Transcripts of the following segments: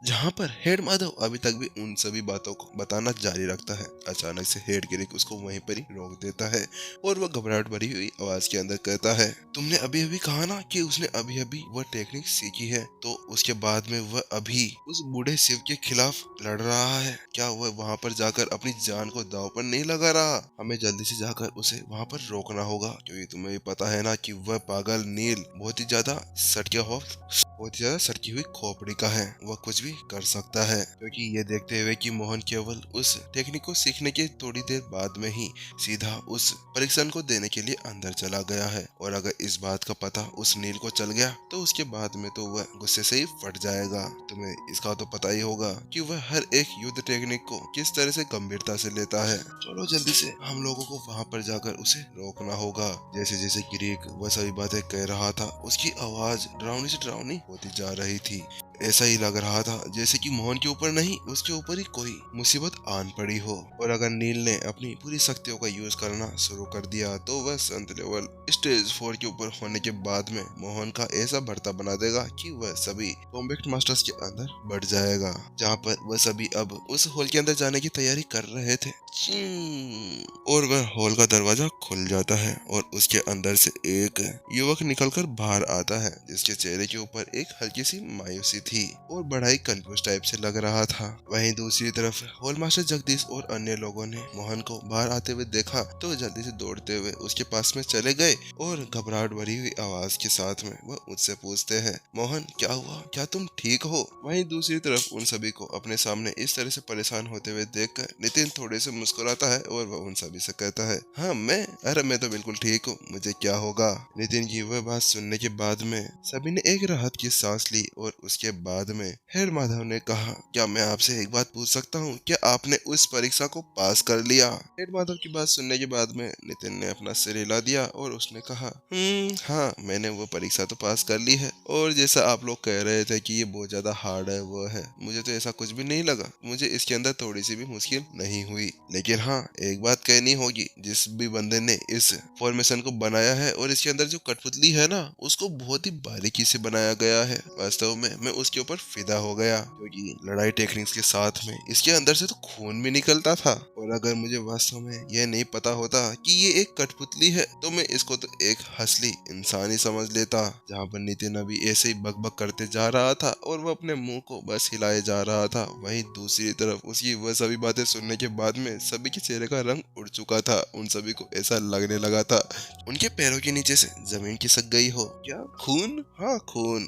जहाँ पर हेड माधव अभी तक भी उन सभी बातों को बताना जारी रखता है। अचानक से हेड गिरिक उसको वहीं पर ही रोक देता है और वह घबराहट भरी हुई आवाज के अंदर कहता है, तुमने अभी अभी कहा ना कि उसने अभी अभी वह टेक्निक सीखी है, तो उसके बाद में वह अभी उस बूढ़े शिव के खिलाफ लड़ रहा है। क्या वह वहाँ पर जाकर अपनी जान को दांव पर नहीं लगा रहा? हमें जल्दी से जाकर उसे वहाँ पर रोकना होगा, क्योंकि तुम्हें भी पता है ना कि वह पागल नील बहुत ही ज्यादा सटकी हुई खोपड़ी का है। वह कुछ भी कर सकता है, क्योंकि ये देखते हुए कि मोहन केवल उस टेक्निक को सीखने के थोड़ी देर बाद में ही सीधा उस परीक्षण को देने के लिए अंदर चला गया है। और अगर इस बात का पता उस नील को चल गया तो उसके बाद में तो वह गुस्से से ही फट जाएगा। तुम्हें इसका तो पता ही होगा कि वह हर एक युद्ध टेक्निक को किस तरह से गंभीरता से लेता है। चलो जल्दी से हम लोगों को वहाँ पर जाकर उसे रोकना होगा। जैसे जैसे ग्रीक वह सभी बातें कह रहा था, उसकी आवाज डरावनी से डरावनी होती जा रही थी। ऐसा ही लग रहा था जैसे कि मोहन के ऊपर नहीं, उसके ऊपर ही कोई मुसीबत आन पड़ी हो। और अगर नील ने अपनी पूरी शक्तियों का यूज करना शुरू कर दिया तो वह संत लेवल स्टेज 4 के ऊपर होने के बाद में मोहन का ऐसा भर्ता बना देगा कि वह सभी कॉम्बैट मास्टर्स के अंदर बढ़ जाएगा। जहाँ पर वह सभी अब उस हॉल के अंदर जाने की तैयारी कर रहे थे। और वह हॉल का दरवाजा खुल जाता है और उसके अंदर से एक युवक निकलकर बाहर आता है, जिसके चेहरे के ऊपर एक हल्की सी मायूसी थी और बड़ा ही कंफ्यूज टाइप से लग रहा था। वहीं दूसरी तरफ हॉल मास्टर जगदीश और अन्य लोगों ने मोहन को बाहर आते हुए देखा तो जल्दी से दौड़ते हुए उसके पास में चले गए और घबराहट भरी हुई आवाज के साथ में वह उससे पूछते हैं, मोहन क्या हुआ, क्या तुम ठीक हो? वहीं दूसरी तरफ उन सभी को अपने सामने इस तरह से परेशान होते हुए देखकर नितिन थोड़े से मुस्कुराता है और वह उन सभी से कहता है, हाँ मैं तो बिल्कुल ठीक हूँ, मुझे क्या होगा? नितिन की वह बात सुनने के बाद में सभी ने एक राहत की सांस ली और उसके बाद में हेड माधव ने कहा, क्या मैं आपसे एक बात पूछ सकता हूँ, क्या आपने उस परीक्षा को पास कर लिया? हेड माधव की बात सुनने के बाद में नितिन ने अपना सिर हिला दिया और उसने कहा, हाँ मैंने वो परीक्षा तो पास कर ली है, और जैसा आप लोग कह रहे थे कि ये बहुत ज्यादा हार्ड है वो है, मुझे तो ऐसा कुछ भी नहीं लगा, मुझे इसके अंदर थोड़ी सी भी मुश्किल नहीं हुई। लेकिन हाँ एक बात कहनी होगी, जिस भी बंदे ने इस फॉर्मेशन को बनाया है और इसके अंदर जो कठपुतली है ना, उसको बहुत ही बारीकी से बनाया गया है। वास्तव में मैं उसके ऊपर फिदा हो गया, क्योंकि लड़ाई टेक्निक्स के साथ में इसके अंदर से तो खून भी निकलता था। और अगर मुझे वास्तव में यह नहीं पता होता कि ये एक कठपुतली है तो मैं इसको तो एक असली इंसान ही समझ लेता। जहाँ पर नितिन अभी ऐसे ही बकबक करते जा रहा था और वो अपने मुंह को बस हिलाए जा रहा था, वहीं दूसरी तरफ उसकी वह सभी बातें सुनने के बाद में सभी के चेहरे का रंग उड़ चुका था। उन सभी को ऐसा लगने लगा था उनके पैरों के नीचे से जमीन खिसक गई हो। क्या खून? हाँ खून।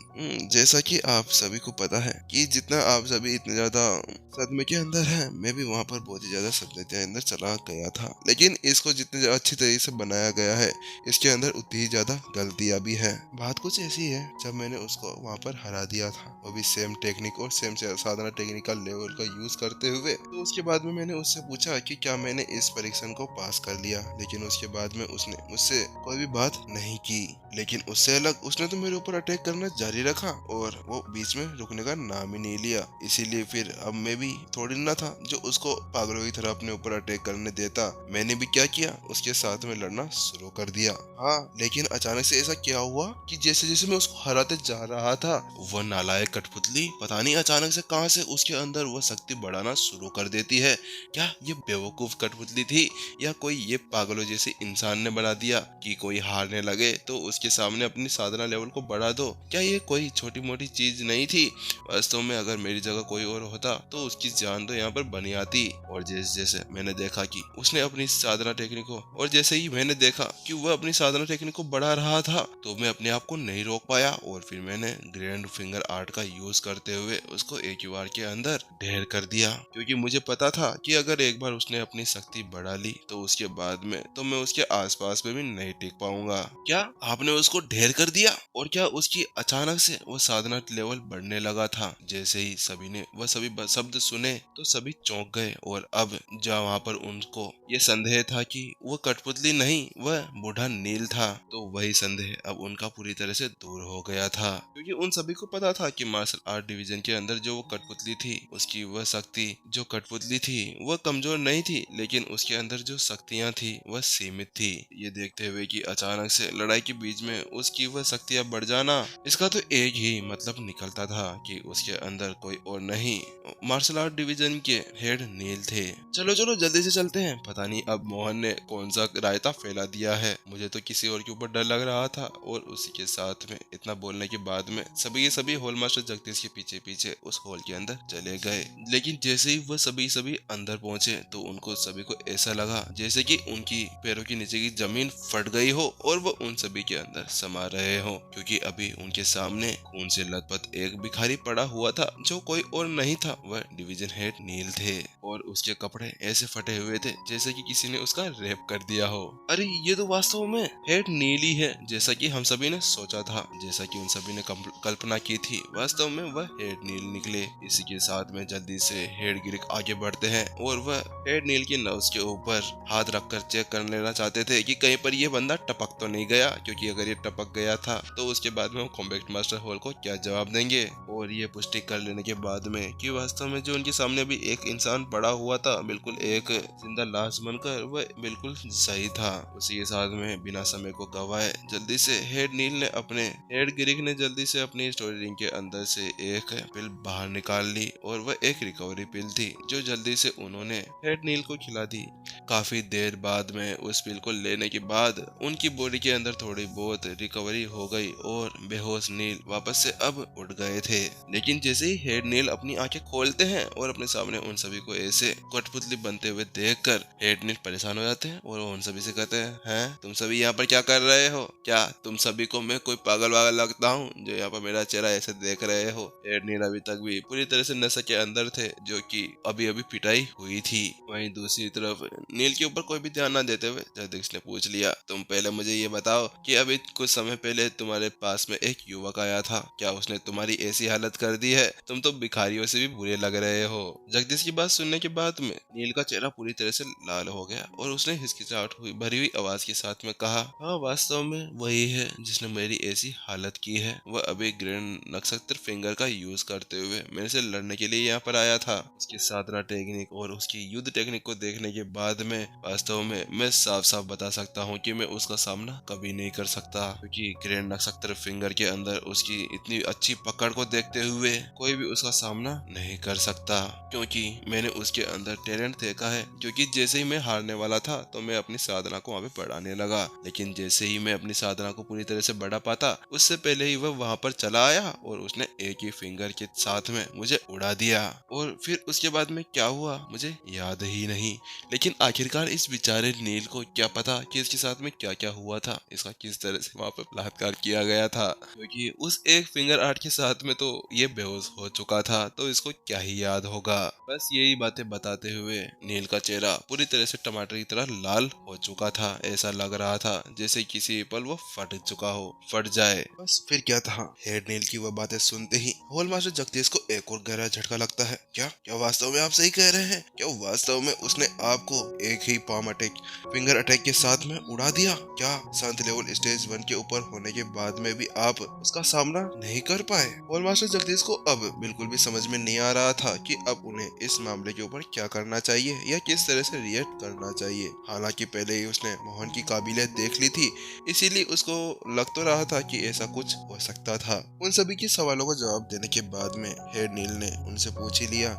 जैसा कि आप सभी को पता है कि जितना आप सभी इतने ज्यादा सदमे के अंदर है, मैं भी वहाँ पर बहुत ही ज्यादा सदमे के अंदर चला गया था। लेकिन इसको जितने अच्छी तरीके से बनाया गया है, इसके अंदर उतनी ही ज्यादा गलतियां भी है। बात कुछ ऐसी है, जब मैंने उसको वहाँ पर हरा दिया था, वो भी सेम टेक्निक और सेम साधारण टेक्निकल लेवल का यूज करते हुए, तो उसके बाद में मैंने उससे पूछा कि क्या मैंने इस परीक्षण को पास कर लिया। लेकिन उसके बाद में उसने मुझसे कोई भी बात नहीं की। लेकिन उससे अलग उसने तो मेरे ऊपर अटैक करना जारी रखा और वो बीच में रुकने का नाम ही नहीं लिया। इसीलिए फिर अब मैं भी थोड़ी ना था जो उसको पागलों की तरह अपने ऊपर अटैक करने देता। मैंने भी क्या किया, उसके साथ में लड़ना शुरू कर दिया। हाँ लेकिन अचानक से ऐसा क्या हुआ कि जैसे जैसे मैं उसको हराते जा रहा था, वह नालायक कठपुतली पता नहीं अचानक से कहां से उसके अंदर वह शक्ति बढ़ाना शुरू कर देती है। क्या ये बेवकूफ कठपुतली थी या कोई ये पागलों जैसे इंसान ने बना दिया कि कोई हारने लगे तो उसके सामने अपनी साधना लेवल को बढ़ा दो? क्या ये कोई छोटी मोटी चीज नहीं थी? वास्तव में अगर मेरी जगह कोई और होता तो उसकी जान तो यहाँ पर बनी आती। और जैसे जैसे मैंने देखा कि उसने अपनी साधना टेक्निक को, और जैसे ही मैंने देखा कि वह अपनी साधना टेक्निक को बढ़ा रहा था, तो मैं अपने आप को नहीं रोक पाया और फिर मैंने ग्रैंड फिंगर आर्ट का यूज करते हुए उसको एक ही बार के अंदर ढेर कर दिया। क्योंकि मुझे पता था कि अगर एक बार उसने अपनी शक्ति बढ़ा ली तो उसके बाद में तो मैं उसके आसपास में भी नहीं टिक पाऊंगा। क्या आपने उसको ढेर कर दिया? और क्या उसकी अचानक से वो साधना लेवल बढ़ने लगा था? जैसे ही सभी ने वह सभी शब्द सुने तो सभी चौंक गए और अब जहाँ वहाँ पर उनको ये संदेह था कि वह कठपुतली नहीं, वह बूढ़ा नील था, तो वही संदेह अब उनका पूरी तरह से दूर हो गया था। क्योंकि उन सभी को पता था कि मार्शल आर्ट डिवीजन के अंदर जो वो कठपुतली थी, उसकी वह शक्ति जो कठपुतली थी वह कमजोर नहीं थी, लेकिन उसके अंदर जो शक्तियां थी वह सीमित थी। ये देखते हुए कि अचानक से लड़ाई के बीच में उसकी वह शक्तियां बढ़ जाना, इसका तो एक ही मतलब निकलता सकता था कि उसके अंदर कोई और नहीं मार्शल आर्ट डिवीजन के हेड नील थे। चलो चलो जल्दी से चलते हैं, पता नहीं अब मोहन ने कौन सा रायता फैला दिया है, मुझे तो किसी और के ऊपर डर लग रहा था। और उसी के साथ में इतना बोलने के बाद में सभी के सभी हॉल मास्टर जगदीश के पीछे पीछे उस हॉल के अंदर चले गए। लेकिन जैसे ही वह सभी अंदर पहुंचे तो उनको सभी को ऐसा लगा जैसे कि उनकी पैरों के नीचे की जमीन फट गई हो और वो उन सभी के अंदर समा रहे हो, क्योंकि अभी उनके सामने खून से लथपथ एक भिखारी पड़ा हुआ था जो कोई और नहीं था, वह डिवीजन हेड नील थे। और उसके कपड़े ऐसे फटे हुए थे जैसे कि किसी ने उसका रेप कर दिया हो। अरे ये तो वास्तव में हेड नील ही है, जैसा कि हम सभी ने सोचा था, जैसा कि उन सभी ने कल्पना की थी, वास्तव में वह हेड नील निकले। इसी के साथ में जल्दी से हेड गिरिक आगे बढ़ते हैं और वह हेड नील की नब्ज के ऊपर हाथ रखकर चेक कर लेना चाहते थे कि कहीं पर यह बंदा टपक तो नहीं गया, क्योंकि अगर ये टपक गया था तो उसके बाद में वो कॉम्बैट मास्टर हॉल को क्या जवाब देंगे। और ये पुष्टि कर लेने के बाद में कि वास्तव में जो उनके सामने भी एक इंसान पड़ा हुआ था बिल्कुल एक जिंदा लाश बनकर, वह बिल्कुल सही था। उसी के साथ में बिना समय को गवाए जल्दी से हेड नील ने हेड गिरिक ने जल्दी से अपनी स्टोरी रिंग के अंदर से एक पिल बाहर निकाल ली और वह एक रिकवरी पिल थी जो जल्दी से उन्होंने हेड नील को खिला दी। काफी देर बाद में उस पिल को लेने के बाद उनकी बॉडी के अंदर थोड़ी बहुत रिकवरी हो गई और बेहोश नील वापस से अब उठ गए थे। लेकिन जैसे ही हेड नील अपनी आंखें खोलते हैं और अपने सामने उन सभी को ऐसे कठपुतली बनते हुए देखकर हेड नील परेशान हो जाते हैं और उन सभी से कहते हैं तुम सभी यहाँ पर क्या कर रहे हो? क्या तुम सभी को मैं कोई पागल वागल लगता हूँ जो यहाँ पर मेरा चेहरा ऐसे देख रहे हो? हेड नील अभी तक भी पूरी तरह से नशे के अंदर थे, जो कि अभी अभी पिटाई हुई थी। वहीं दूसरी तरफ नील के ऊपर कोई भी ध्यान न देते हुए जगदीश ने पूछ लिया, तुम पहले मुझे ये बताओ कि अभी कुछ समय पहले तुम्हारे पास में एक युवक आया था, क्या उसने तुम्हारी ऐसी हालत कर दी है? तुम तो भिखारियों से भी बुरे लग रहे हो। जगदीश की बात सुनने के बाद में नील का चेहरा पूरी तरह से लाल हो गया और उसने हिचकिचाहट हुई भरी हुई आवाज के साथ में कहा, हाँ वास्तव में वही है जिसने मेरी ऐसी हालत की है। वह अभी ग्रैंड नक्षत्र फिंगर का यूज करते हुए मेरे से लड़ने के लिए यहाँ पर आया था। उसकी साधना टेक्निक और उसकी युद्ध टेक्निक को देखने के बाद में वास्तव में मैं साफ साफ बता सकता हूँ कि मैं उसका सामना कभी नहीं कर सकता, क्योंकि ग्रैंड नक्षत्र फिंगर के अंदर उसकी इतनी अच्छी पकड़ को देखते हुए कोई भी उसका सामना नहीं कर सकता, क्योंकि मैंने उसके अंदर टैलेंट देखा है। क्योंकि जैसे ही मैं हारने वाला था तो मैं अपनी साधना को वहाँ पे बढ़ाने लगा, लेकिन जैसे ही मैं अपनी साधना को पूरी तरह से बढ़ा पाता उससे पहले ही वह वहाँ पर चला आया और उसने एक ही फिंगर के साथ में मुझे उड़ा दिया। और फिर उसके बाद में क्या हुआ मुझे याद ही नहीं, लेकिन आखिरकार इस बेचारे नील को क्या पता कि इसके साथ में क्या क्या हुआ था, इसका किस तरह से वहाँ पे बलात्कार किया गया था, क्योंकि उस एक फिंगर आर्ट के साथ में तो ये बेहोश हो चुका था, तो इसको क्या ही याद होगा। बस यही बातें बताते हुए नील का चेहरा पूरी तरह से टमाटर की तरह लाल हो चुका था। ऐसा लग रहा था जैसे किसी पल वो फट चुका हो, फट जाए। बस फिर क्या था, हेड नील की वह बातें सुनते ही हॉल मास्टर जगदीश को एक और गहरा झटका लगता है। क्या क्या वास्तव में आप सही कह रहे हैं? क्या वास्तव में उसने आपको एक ही पाम अटैक फिंगर अटैक के साथ में उड़ा दिया? क्या संत लेवल स्टेज 1 के ऊपर होने के बाद में भी आप उसका सामना नहीं कर पाए? हॉल मास्टर जगदीश को अब बिल्कुल भी समझ में नहीं आ रहा था कि अब उन्हें इस मामले के ऊपर क्या करना चाहिए या किस तरह से रिएक्ट करना चाहिए। हालांकि पहले ही उसने मोहन की काबिलियत देख ली थी, इसीलिए उसको लग तो रहा था कि ऐसा कुछ हो सकता था। उन सभी के सवालों का जवाब देने के बाद में हेड नील ने उनसे पूछ ही लिया,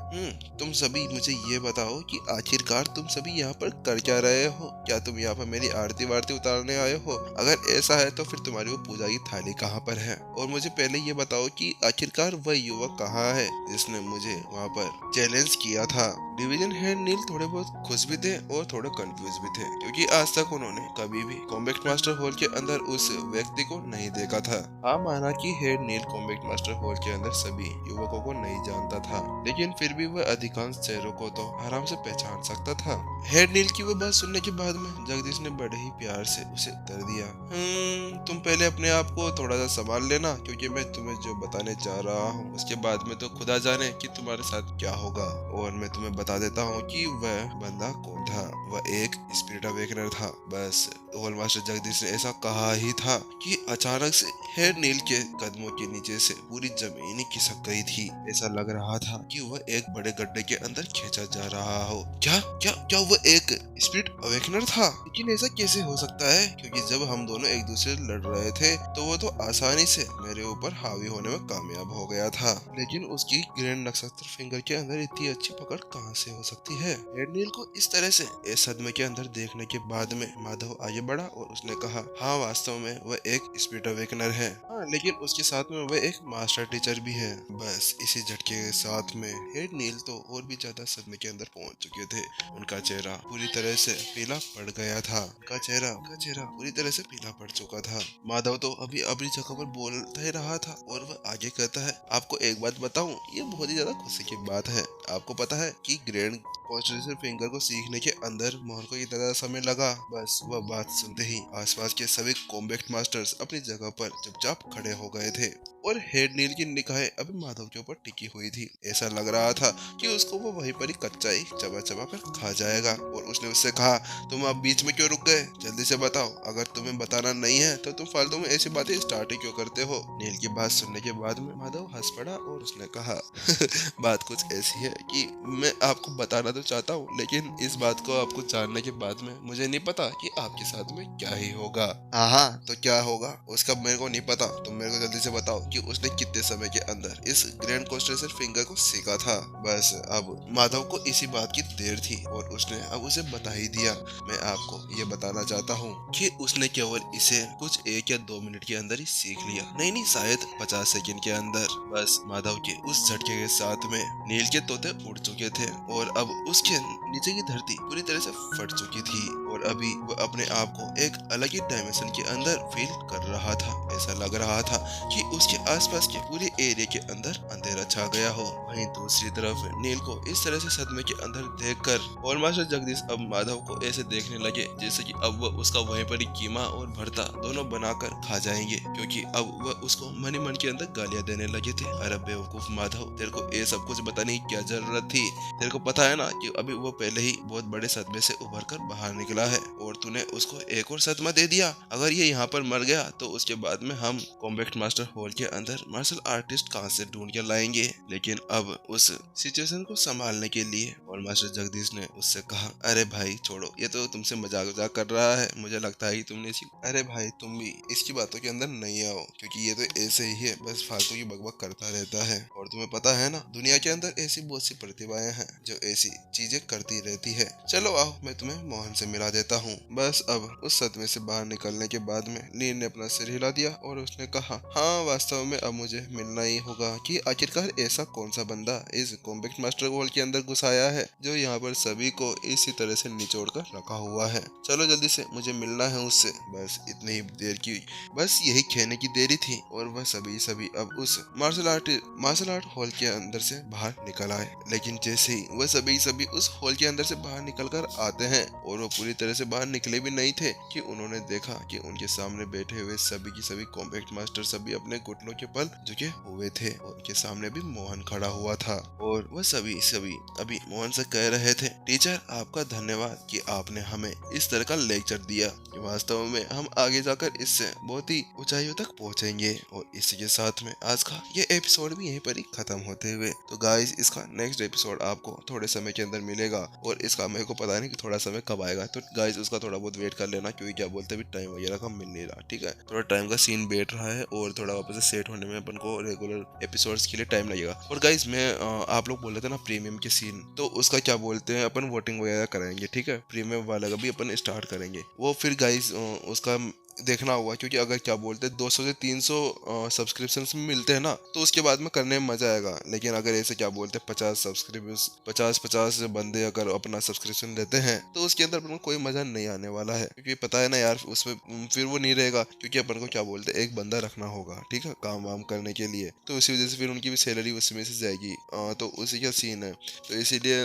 तुम सभी मुझे ये बताओ कि आखिरकार तुम सभी यहाँ पर कर क्या रहे हो? क्या तुम यहाँ पर मेरी आरती वारती उतारने आए हो? अगर ऐसा है तो फिर तुम्हारी वो पूजा की थाली कहाँ पर है? और मुझे पहले ये बताओ कि आखिरकार वह युवक कहाँ है जिसने मुझे वहाँ पर चैलेंज किया था? डिवीजन हेड नील थोड़े बहुत खुश भी थे और थोड़े कंफ्यूज भी थे, क्योंकि आज तक उन्होंने कभी भी कॉम्बैट मास्टर हॉल के अंदर उस व्यक्ति को नहीं देखा था। हाँ माना कि हेड नील कॉम्बैट मास्टर हॉल के अंदर सभी युवकों को नहीं जानता था, लेकिन फिर भी वह अधिकांश चेहरों को तो आराम से पहचान सकता था। हेड नील की वह बात सुनने के बाद में जगदीश ने बड़े ही प्यार से उसे उत्तर दिया, तुम पहले अपने आप को थोड़ा सा संभाल लेना, क्योंकि मैं तुम्हें जो बताने जा रहा हूँ उसके बाद में तो खुदा जाने कि तुम्हारे साथ क्या होगा। और मैं तुम्हें बता देता हूँ कि वह बंदा कौन था। वह एक स्पिरिट अवेकनर था। बस होल मास्टर जगदीश ने ऐसा कहा ही था कि अचानक से हेड नील के कदमों के नीचे से पूरी जमीन ही खिसक गई थी। ऐसा लग रहा था कि वह एक बड़े गड्ढे के अंदर खींचा जा रहा हो। क्या क्या क्या वह एक स्पिरिट अवेकनर था? लेकिन ऐसा कैसे हो सकता है, क्योंकि जब हम दोनों एक दूसरे से लड़ रहे थे तो वो तो आसानी से मेरे ऊपर हावी होने में कामयाब हो गया था, लेकिन उसकी ग्रैंड नक्षत्र फिंगर के अंदर इतनी अच्छी पकड़ कहां से हो सकती है? हेड नील को इस तरह से इस सदमे के अंदर देखने के बाद में माधव आगे बढ़ा और उसने कहा, हाँ वास्तव में वह एक स्पिरिट अवेकनर है, हाँ लेकिन उसके साथ में वह एक मास्टर टीचर भी है। बस इसी झटके के साथ में हेड नील तो और भी ज्यादा सदमे के अंदर पहुंच चुके थे। उनका चेहरा पूरी तरह से पीला पड़ गया था। उनका चेहरा पूरी तरह से पीला पड़ चुका था। माधव तो अभी अपनी जगह पर बोलता ही रहा था और वह आगे कहता है, आपको एक बात बताऊं, ये बहुत ही ज्यादा खुशी की बात है। आपको पता है कि ग्रैंड कॉन्स्टिट्यूशन फिंगर को सीखने के अंदर मोहन को इतना ज्यादा समय लगा। बस वह बात सुनते ही आसपास के सभी कॉम्बैट मास्टर्स अपनी जगह पर चुपचाप खड़े हो गए थे और हेड नील की निगाहें अभी माधव के ऊपर टिकी हुई थी। ऐसा लग रहा था कि उसको वो वहीं पर ही कच्चा ही चबा चबा कर खा जाएगा। और उसने उससे कहा, तुम अब बीच में क्यों रुक गए? जल्दी से बताओ, अगर तुम्हें बताना नहीं है तो तुम फालतू में ऐसी बातें स्टार्ट ही क्यों करते हो? नील की बात सुनने के बाद में माधव हंस पड़ा और उसने कहा, बात कुछ ऐसी है कि मैं आपको बताना तो चाहता हूँ, लेकिन इस बात को आपको जानने के बाद में मुझे नहीं पता कि आपके साथ में क्या ही होगा। हाँ हाँ, तो क्या होगा उसका मेरे को नहीं पता, तुम मेरे को जल्दी से बताओ कि उसने कितने समय के अंदर इस ग्रैंड कॉन्स्टिट्यूशन फिंगर को सीखा था। बस अब माधव को इसी बात की देर थी और उसने अब उसे बता ही दिया। मैं आपको ये बताना चाहता हूँ कि उसने केवल इसे कुछ 1 या 2 मिनट के अंदर ही सीख लिया, नहीं शायद 50 सेकंड के अंदर। बस माधव के उस झटके के साथ में नील के तोते उड़ चुके थे और अब उसके नीचे की धरती पूरी तरह से फट चुकी थी और अभी वह अपने आप को एक अलग ही डायमेंशन के अंदर फील कर रहा था। ऐसा लग रहा था कि उसके आसपास के पूरे एरिया के अंदर अंधेरा छा गया हो। वहीं दूसरी तरफ नील को इस तरह से सदमे के अंदर देखकर और मास्टर जगदीश अब माधव को ऐसे देखने लगे जैसे कि अब वह उसका वहीं पर ही कीमा और भरता दोनों बनाकर खा जाएंगे, क्योंकि अब वह उसको मन ही मन के अंदर गालियां देने लगे थे। अरे बेवकूफ माधव, तेरे को ये सब कुछ बताने की क्या जरूरत थी? तेरे को पता है ना कि अभी वो पहले ही बहुत बड़े सदमे से उभर कर बाहर निकला है और तूने उसको एक और सदमा दे दिया। अगर ये यहाँ पर मर गया तो उसके बाद में हम कॉम्बैट मास्टर हॉल के अंदर मार्शल आर्टिस्ट कहाँ से ढूंढ के लाएंगे? लेकिन अब उस सिचुएशन को संभालने के लिए और मास्टर जगदीश ने उससे कहा, अरे भाई छोड़ो, ये तो तुमसे मजाक मजाक कर रहा है, मुझे लगता है कि तुमने इसकी अरे भाई तुम भी इसकी बातों के अंदर नहीं आओ, क्योंकि ये तो ऐसे ही है, बस फालतू की बकबक करता रहता है। और तुम्हें पता है ना, दुनिया के अंदर ऐसी बहुत सी प्रतिभाएं हैं जो ऐसी चीजें करती रहती है। चलो आओ, मैं तुम्हें मोहन से मिला देता हूँ। बस अब उस सदमे से बाहर निकलने के बाद में नील ने अपना सिर हिला दिया और उसने कहा, हाँ वास्तव में अब मुझे मिलना ही होगा कि आखिरकार ऐसा कौन सा बंदा इस कॉम्बैट मास्टर हॉल के अंदर घुस आया है जो यहाँ पर सभी को इसी तरह से निचोड़ कर रखा हुआ है। चलो जल्दी से, मुझे मिलना है उससे। बस इतनी ही देर की, बस यही कहने की देरी थी और वह सभी अब उस मार्शल आर्ट हॉल के अंदर से बाहर निकल आए। लेकिन जैसे ही वह सभी उस हॉल के अंदर से बाहर निकल कर आते हैं और वो पूरी तरह से बाहर निकले भी नहीं थे कि उन्होंने देखा कि उनके सामने बैठे हुए सभी की सभी कॉम्बैट मास्टर सभी अपने घुटनों के बल झुके हुए थे और उनके सामने भी मोहन खड़ा हुआ था और वह सभी अभी मोहन से कह रहे थे, टीचर आपका धन्यवाद कि आपने हमें इस तरह का लेक्चर दिया। वास्तव में हम आगे जाकर इससे बहुत ही ऊंचाइयों तक पहुंचेंगे। और इसी के साथ में आज का ये एपिसोड भी यहीं पर ही खत्म होते हुए, तो गाइस इसका नेक्स्ट एपिसोड आपको थोड़े समय के अंदर मिलेगा और इसका मेरे को पता नहीं कि थोड़ा समय कब आएगा, तो गाइस उसका थोड़ा बहुत वेट कर लेना, क्योंकि क्या बोलते हैं टाइम वगैरह का मिल नहीं रहा। ठीक है, थोड़ा टाइम का सीन बैठ रहा है और थोड़ा वापस से सेट होने में अपन को रेगुलर एपिसोड्स के लिए टाइम लगेगा। और गाइस मैं आप लोग बोल रहे थे ना प्रीमियम के सीन, तो उसका क्या बोलते हैं अपन वोटिंग वगैरह कराएंगे। ठीक है, प्रीमियम वाला का भी अपन स्टार्ट करेंगे। वो फिर गाइस उसका देखना होगा, क्योंकि अगर क्या बोलते हैं 200 से 300 सब्सक्रिप्शन मिलते हैं ना, तो उसके बाद में करने में मजा आएगा। लेकिन अगर ऐसे क्या बोलते हैं 50 बंदे अगर अपना सब्सक्रिप्शन लेते हैं तो उसके अंदर अपन को कोई मजा नहीं आने वाला है, क्योंकि पता है ना यार उसमें फिर वो नहीं रहेगा, क्योंकि अपन को क्या बोलते हैं एक बंदा रखना होगा। ठीक है, काम वाम करने के लिए, तो इसी वजह से फिर उनकी भी सैलरी उसमें से जाएगी। तो उसी का सीन है। तो इसीलिए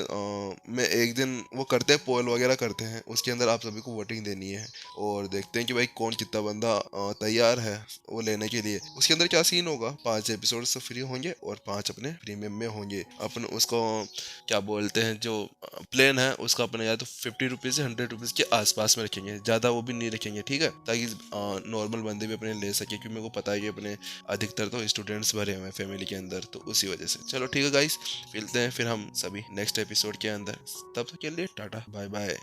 मैं एक दिन वो करते हैं पोल वगैरह करते हैं, उसके अंदर आप सभी को वोटिंग देनी है और देखते हैं कि भाई कौन जितना बंदा तैयार है वो लेने के लिए। उसके अंदर क्या सीन होगा, 5 एपिसोड फ्री होंगे और 5 अपने प्रीमियम में होंगे। अपन उसको क्या बोलते हैं, जो प्लेन है उसका अपने या तो 50 रुपीज़ से 100 रुपीज़ के आसपास में रखेंगे, ज़्यादा वो भी नहीं रखेंगे, ठीक है, ताकि नॉर्मल बंदे भी अपने ले सके, क्योंकि मेरे को पता है कि अपने अधिकतर तो स्टूडेंट्स भरे हुए हैं फैमिली के अंदर, तो उसी वजह से। चलो ठीक है गाइस, मिलते हैं फिर हम सभी नेक्स्ट एपिसोड के अंदर, तब तक के लिए टाटा बाय बाय।